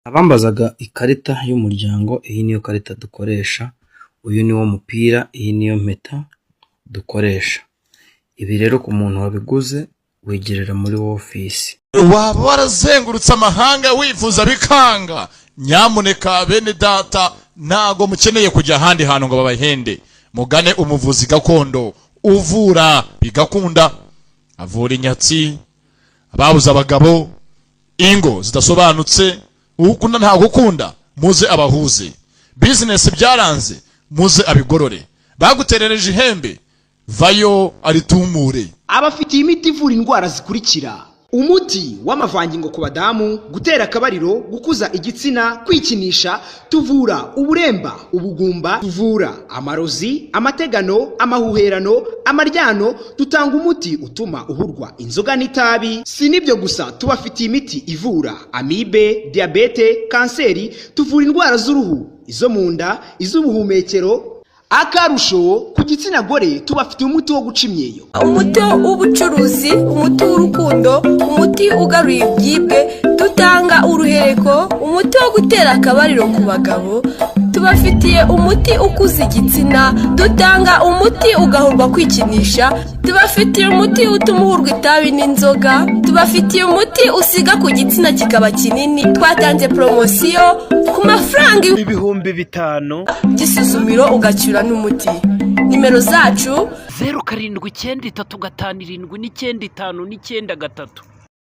Abambazaga ikarita y'umuryango, iyi niyo karita dukoresha, uyu niwo mupira, iyi niyo mpeta dukoresha. Ibi rero ku muntu wabiguze wigerera muri office. Waba warazengurutse amahanga wifuza bikanga, nyamuneka bene data ntago mukeneye kujya ahandi hantu ngo babahende. Mugane umuvuzi gakondo uvura bigakunda, avura inyatsi, ababuza abagabo, ingo zidasobanutse, ukunda nta gukunda, muze abahuze. Business byaranze, muze abigorore. Baguterereje ihembe, vayo aritumure. Abafitiye imiti ivura indwara zikurikira: umuti w'amavangingo ku badamu, gutera akabariro, gukuza igitsina, kwikinisha, tuvura uburemba, ubugumba, tuvura amarozi, amategano, amahuherano, amaryano, dutanga umuti utuma uhurwa inzoga n'itabi. Si nibyo gusa, tubafitiye imiti ivura amibe, diabete, kanseri, tuvura indwara z'uruhu, izo mu nda, iz'ubuhumekero. Akarusho ku gitsina gore tubafitiye umuti wo guca imyeyo, umuti w'ubucuruzi, umuti w'urukundo, umuti ugaruye ibyibwe, dutanga uruhereko, umuti wo gutera akabariro ku bagabo, tubafitiye umuti ukuza igitsina, dutanga umuti ugahurwa kwikinisha, tubafitiye umuti utuma uhurwa itabi n'inzoga, tubafitiye umuti usiga ku gitsina kikaba kinini. Twatanze promosiyo ku mafaranga ibihumbi 5 gisuzumiro ugacyura n'umuti. Nimero zacu 0793577995.